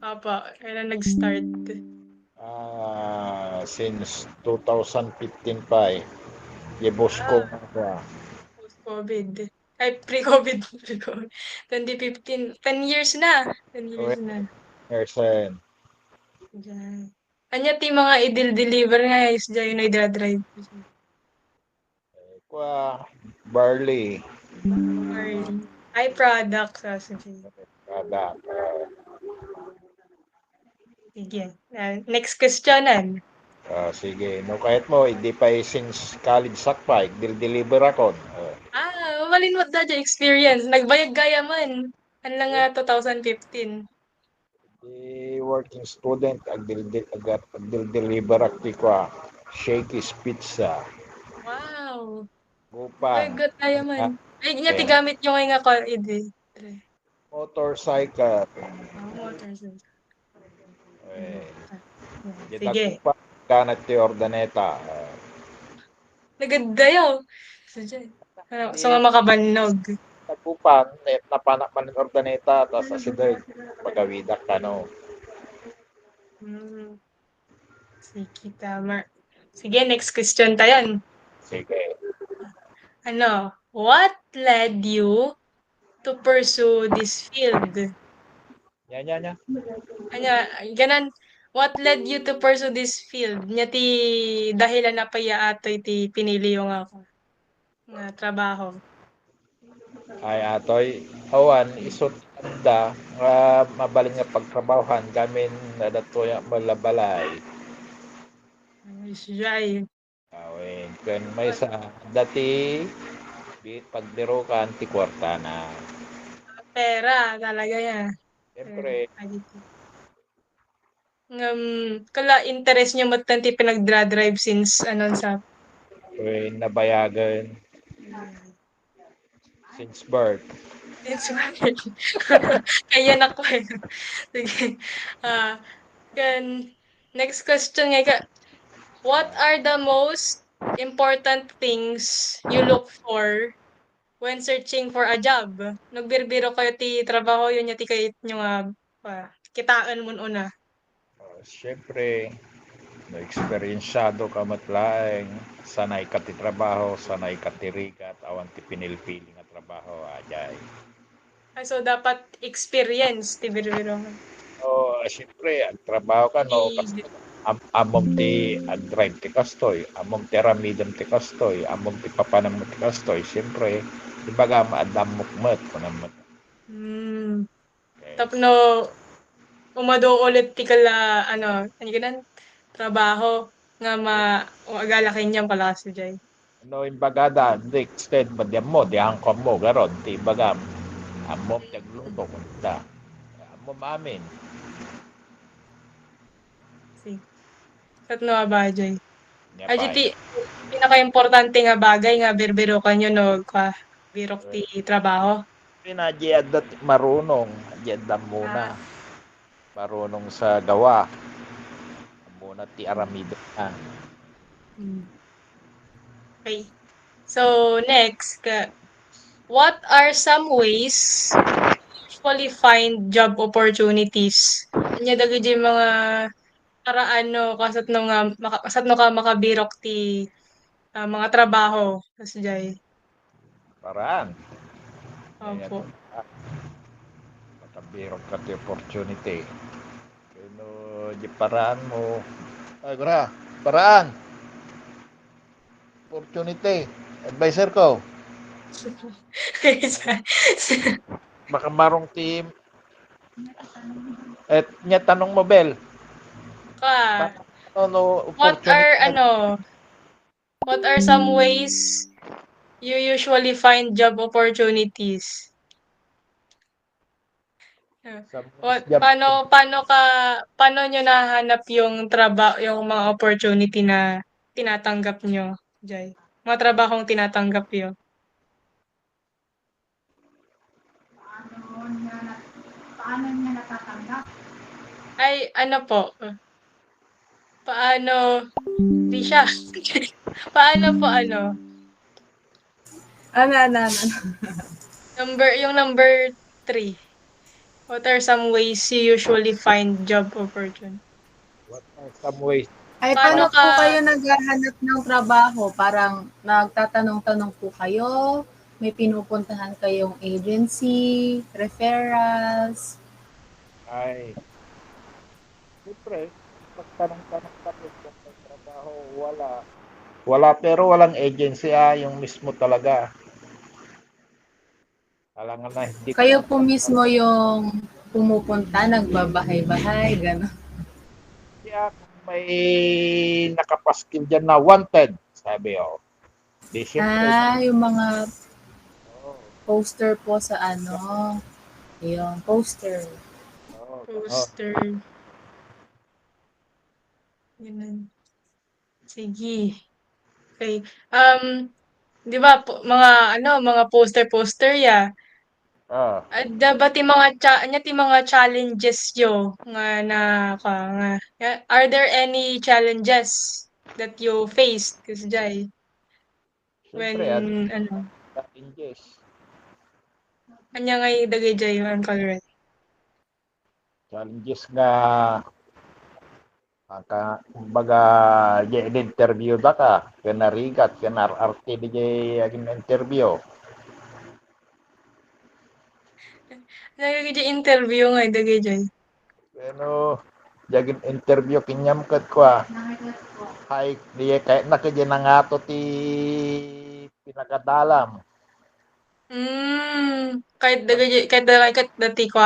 Opo, kailan nag-start? Since 2015 pa eh. Yebos ko Ah, nga. post-COVID. Ay, pre-COVID. Pre-COVID. 2015. 10 years na. 10 years na. Ersen. Diyan. Anya ti mga i-deliver nga is dyan yung i-drive. Kwa, barley. Early. Ay, product. Sige. Kada. Sige. Next questionan. Sige. No, kahit mo, hindi pa since college sakpa, deliver ako. Mamalin mo da dyan experience. Nagbayag gaya man. Ano lang nga 2015. Working student, deliver ako kwa. Shakey's Pizza. Wow. Gupang. Bayag gaya man. Ay, nga Eh, tigamit nyo ngayon nga call ide. motorcycle. Motorcycle. Eh, Sige. Gitagupa. Kanat ti ordaneta. Nagadayo. Sige. So Di nga makabanog. Tagupan, napanak man ng ordaneta, tapos asidag, pagawidak ka, no? Hmm. Sige, tama. Sige, next question tayo. Sige. What led you to pursue this field? Yan. Ano, ganan, what led you to pursue this field? Nya ti dahilan na pa atoy ti pinili yung ako nga trabaho. Ay, atoy, awan, isot anda, nga mabaling nga pagtrabahohan, gamin na datoy malabalay. Siyay. Awin, kan may sa dati, pagdirokan, ti kwarta na. Pera talaga yan. Pera. Siyempre, Kala interest niyo matanti pinagdra-drive since sa nabayagan, since birth. since kaya na ko eh. Sige. Ah, then next question nga what are the most important things you look for when searching for a job? Nagbirbiro kayo ti trabaho yun ti kayit nyo nga kitaan mo una. Siyempre, na-eksperyensado ka matlaeng, sanay ka ti trabaho, sanay ka ti rigat, awan ti pinilpili nga trabaho, ajay. So dapat experience ti birbiro mo. Siyempre, ang trabaho ka, no, amom ti drive ti kastoy, amom ti ramidam ti kastoy, amom ti papanam ti kastoy, siyempre, ibaga maadamok kunamat. Okay. Tapno umado ulit ti kala ano ganan trabaho nga agalakin niyang pala si Jay. No, imbaga da, di extend ba diyan mo, di hangkom mo, garon, ti ibaga, amom ti agluto, kunta, amom amin. Si. Tatno ba Jay? Niya Ay pa, ti pinaka-importante nga bagay nga birbiro kanyo no birok ti trabaho. Pinadyadat marunong, adyadan muna. Ah, Marunong sa gawa. Muna ti aramido na. okay. So next, what are some ways usually find job opportunities? Anya dagiti mga paraan no kasat no ka makabirok ti mga trabaho kas Jay. Paraan. Ngayon, Opo. makabirok ka ti opportunity. Kano, di paraan mo. Ay, paraan. Opportunity. Advisor ko. Baka marong team. Et niya tanong mo, Bel. Ka, No, what opportunity. what are some ways you usually find job opportunities? Job. Paano nyo nahanap yung yung mga opportunity na tinatanggap nyo, Jay? Mga trabahong tinatanggap nyo. Paano niya natatanggap? Ay, ano po? Paano? Di siya. Paano po Ano. yung number 3. What are some ways you usually find job opportunity? What are some ways? Ay, Paano paano ka po kayo naghahanap ng trabaho? Parang nagtatanong-tanong po kayo? May pinupuntahan kayong agency, referrals? Ay, siyempre, magtanong-tanong kami kung may trabaho, wala. Wala, pero walang agency, yung mismo talaga. Alangan na hindi ka Kayo po mismo yung pumupunta, nagbabahay-bahay, gano'n. kaya kung may nakapaskil dyan na wanted, sabi di siyempre, Yung mga oo, poster po sa yung poster. ganon. poster? Ganun. Sige. Okay. 'Di ba mga poster ya. Ah, Dapat ti mga anya ti mga challenges yo nga are there any challenges that you faced kasjay when siyempre, ano challenges. anya nga dagay jay ang colored? Challenges nga, kumbaga, interview da ka, kanarigat, kanararte di aging interview. Dagay jay interview nga dagay jay. Pero, jagin interview kinyam kat ko hay, di kahit na kaya nangato ti pinakadalam. Kahit dati ko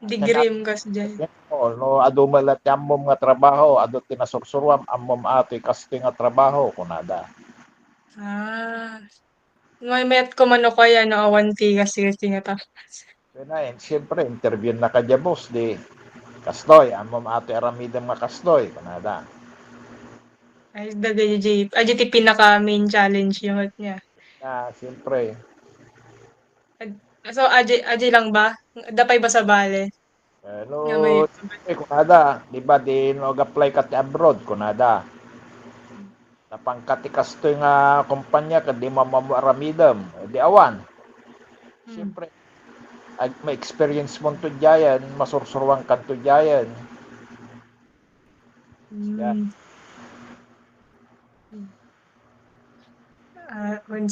degree kasjay. No, ado malat amom nga trabaho, ado tinasursuruam, amom ato kasti nga trabaho, kunada. Ah, may met ko man o kaya no awanti kasi nga ta. Kaya siyempre, interview na kadya boss, di kastoy, amom ato aramidam nga kastoy, kunada. Ay dagay jay. Ay ti pinaka main challenge yung niya. Siyempre, So, Ajay lang ba? Dapay ba sa bale? pero, Nga may kunada, di ba, di nag-apply ka ti abroad, kunada. Napangkati kastoy nga kumpanya, kadi mamamu aramidam, di awan. Siyempre, may experience mo to dyan, masursurwang ka to dyan. Yeah.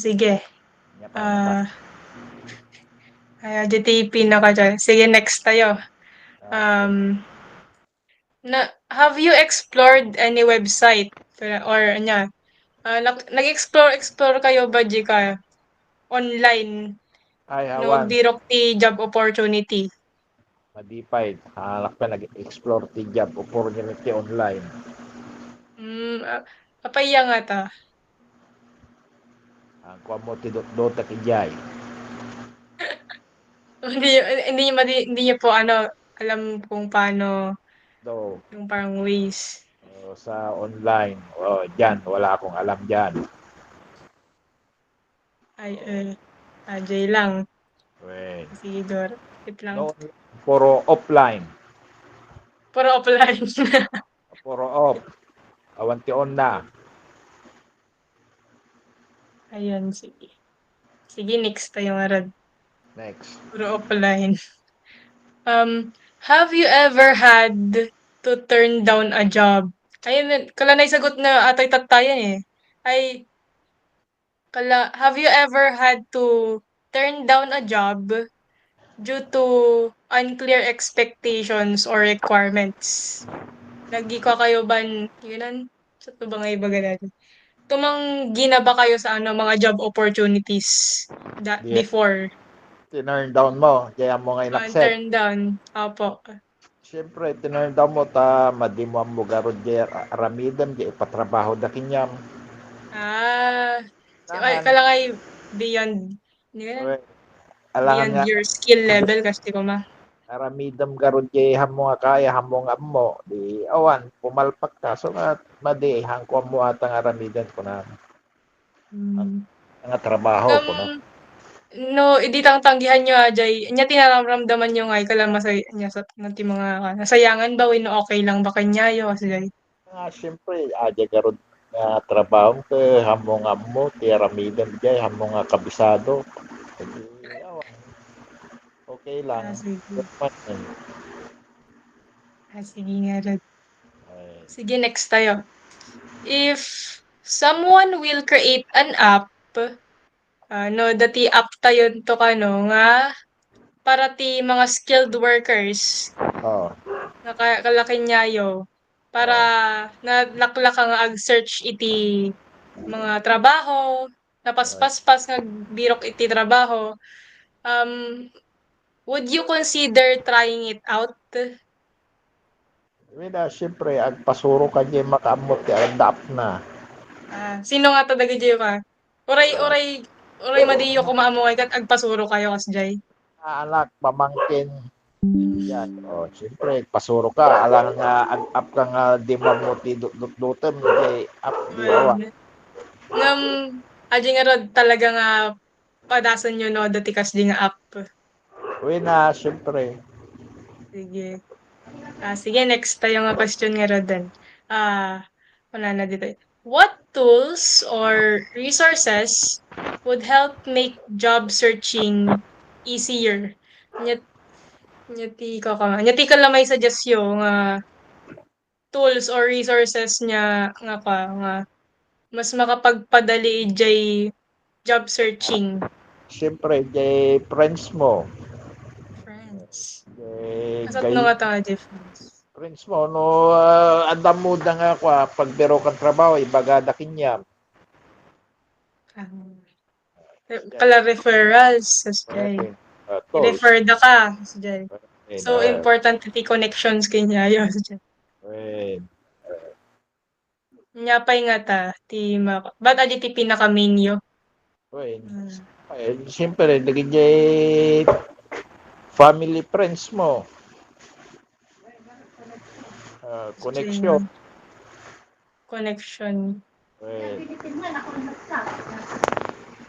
Sige. Yan pa. Ajay pinaka dyan. Sige, next tayo. Have you explored any website? Or, nag-explore kayo ba, ka online Ay, no awan. dirok ti job opportunity? Madipay. Halak pa nag-explore ti job opportunity online. Papaya nga ta. Ang kuha mo ti Dota kijay. Hindi niyo po alam kung paano So, yung parang ways. sa online. Dyan. Wala akong alam dyan. Ay, Ajay lang. Well, Sige, wait lang. no, puro offline. Puro offline. Puro off. Awan ti on na. Ayun, sige. Sige, next tayo nga Rod. Next. Puro offline. Have you ever had to turn down a job? Ayun, kala na sagot na atay tatayan eh. Ay, have you ever had to turn down a job due to unclear expectations or requirements? Lagi ko kayo ban, yun sa to ba nga iba ganun? Tumanggi na ba kayo sa mga job opportunities Di, before? tinurn down mo. Kaya mo ngayon accept. Turn down. Opo. Siyempre, tinurn down mo madimuam mo garod di aramidam di ipatrabaho da kinyam. Ay, Tangan. kala kay beyond, yun, Alangan beyond nga, your skill level kasi ko aramidam garod di hamo nga kaya, hamo nga mo. Di awan, pumalpak ka. So nga, madi, hangko mo atang aramidan ko na. Nga trabaho ko na. No, hindi tanggihan nyo ajay. Nya tinaramdaman nyo nga kala masay nya sa nanti mga nasayangan ba no okay lang ba kanya yo kasi Siyempre, adya garod nga trabaho ko, hamo nga mo, ti aramidan di, hamo nga kabisado. Di, awan. Okay lang. sige. Naman. Sige nga, Rod. Ay, Sige, next tayo. If someone will create an app, no, dati app tayo to nga para ti mga skilled workers oh, nga kalakinyayo para oh. nalaklak nga ag-search iti mga trabaho, napaspaspas nga birok iti trabaho. Would you consider trying it out? Siyempre, agpasuro ka dyan makaamot ti adapt na. Sino nga to dagiti ka? Oray Ah, oray oray madiyo ko maamuhay kat agpasuro kayo kasjay. anak, pamangkin. Yan. Oh, siyempre, pasuro ka. Alang nga, ag-up ka nga, di mamuti dut-dutem, di up, di awa. Ngam aji nga rod talaga nga padasan nyo no dati kas di nga app. Siyempre. Sige. Sige, next tayo nga question nga Rodan. Wala na dito. What tools or resources would help make job searching easier? Nyati ka lang may suggestion nga tools or resources nga mas makapagpadali jay job searching. Siyempre, di friends mo. Friends. Di Asat gay, no nga ta difference. friends mo, no, andam mo da nga kwa, pagbiro kang trabaho, ibagada kinyam. Kala referrals, sasjay. Tools. I-refer da ka, sasjay. Eh, So, important iti connections kanya yun. eh, Nyapay nga ta, ba't adi ti pinaka-main eh, siyempre, lagi jay family friends mo. Connection. Connection.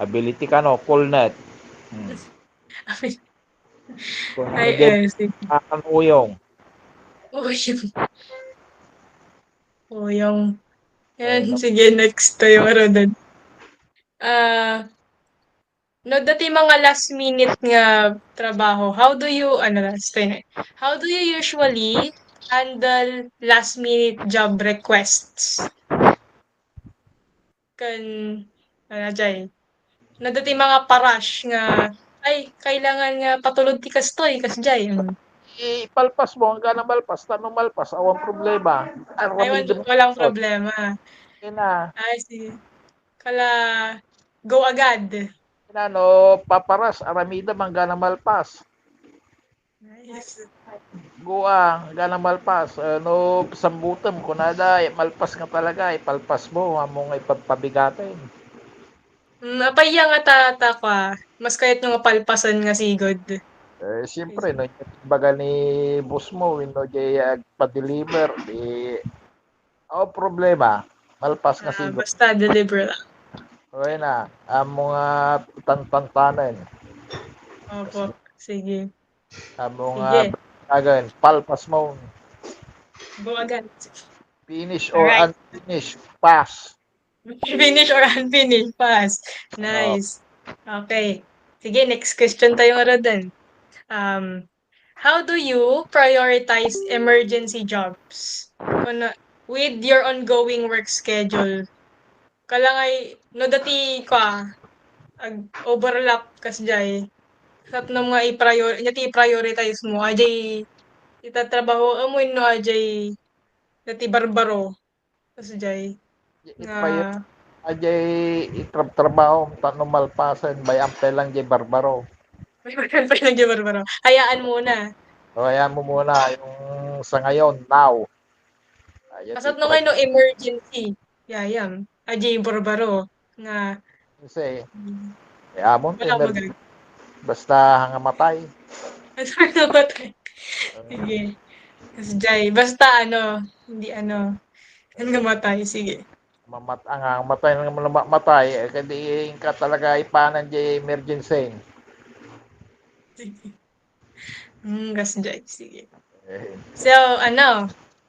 Ability ka no, call net. Kung ano dyan, sige. ang uyong. Uyong. Yan, No? sige, next tayo Rodan. No, dati mga last minute nga trabaho, how do you usually handle last minute job requests? Kan, jay. No, dati mga parash nga, ay, kailangan nga patulog ti kastoy, kasjay. Ipalpas mo, hanggang na malpas, tanong malpas, awang problema. Ang Ay, ramidem walang problema. yun na, Ay, sige. Kala, go agad. no, paparas, aramida, hanggang na malpas. Nice. Gua, hanggang na malpas. No, sambutam, kunada, malpas nga talaga, ipalpas mo, among ipagpabigatin. Apaya nga tata ka. Mas kayat nga palpasan nga sigod. Siyempre, no, baga ni boss mo, no, jay pa-deliver, problema, malpas nga siguro. Basta deliver lang. Okay na, ang mga tantanan, Opo, sige. ang Sige. mga agad, palpas mo, Go agad. finish or Alright. unfinish, pass. Finish or unfinished? Pass. Nice. Okay. Sige, next question tayo Rodan. How do you prioritize emergency jobs with your ongoing work schedule? Kalangay, no dati ka, overlap kasjay. Sat no mga i-prioritize mo, ajay, itatrabaho mo no ajay, dati barbaro. Kasjay. Ipayat, ajay, itrabaho, tanong malpasan, bay ampel lang jay barbaro. May maganda pa lang yung barbaro. Hayaan muna. So, ayan mo muna, yung sa ngayon, now. Kasat no ngayon no emergency. Yayam. Ajay barbaro. Nga. Kasi, amon, Wala magag. basta hanga matay. Sorry na ba tayo? Sige. Kasjay. Basta hindi hanggang matay. Sige. Ang matay ng matay, kadi ka talaga ipanan di emergency. Sige. Kasjay. Sige. Eh, So,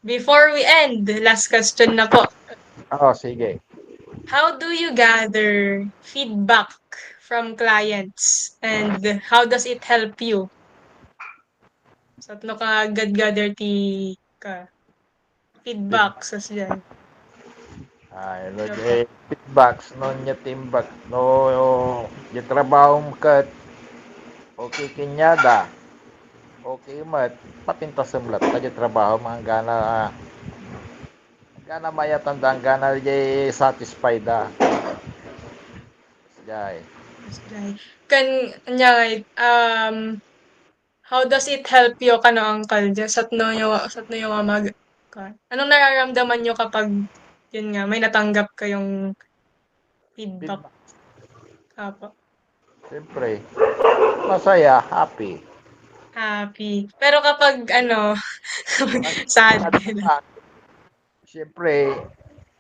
before we end, last question na po. sige. How do you gather feedback from clients and how does it help you? Satno ka gather ti ka feedback sa siya. Ay, no, feedbacks, no, niya timbak, no, yung trabaho mo kat, okay kinyada, okay mat, papintas sa mulat, kaya trabaho, mga gana maya tandang, gana jay satisfied Jay. Kan nya how does it help you kano uncle? Satno yung mag anong nararamdaman nyo kapag yun nga may natanggap kayong feedback? Feedback, Apo. siyempre, masaya, happy. Happy. Pero kapag sad. Siyempre,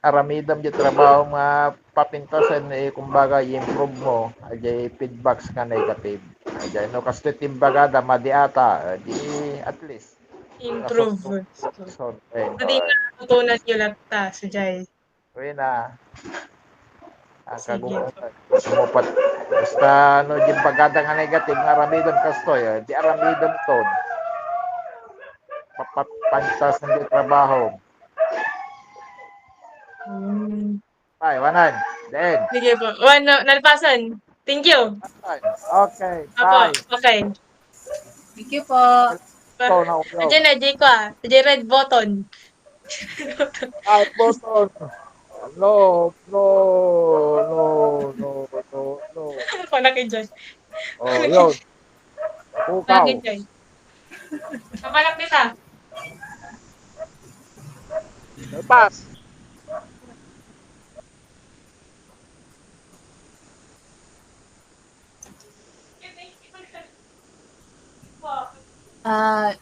aramidam di trabaho nga papintasan kumbaga i-improve mo ajay feedbacks nga negative ajay no kasi timbaga da madiata di at least Improve. so Pati natutunan nyo lahat sa Jai. na ang Sige po. sumupat basta no di bagada nga negative nga aramidam kastoy di aramidam ton papantas ng trabaho ay wanan then Sige po. Nalpasan. Thank you. okay Apo, bye okay. Thank you po. ikaw na ulo Andiyan na, Jay ko Jay red button. ay button no, no, no, no, no, no. Palaki dyan. Oh, yun. Pukaw. Palaki dyan. Kapalak kita. Pass. Ah,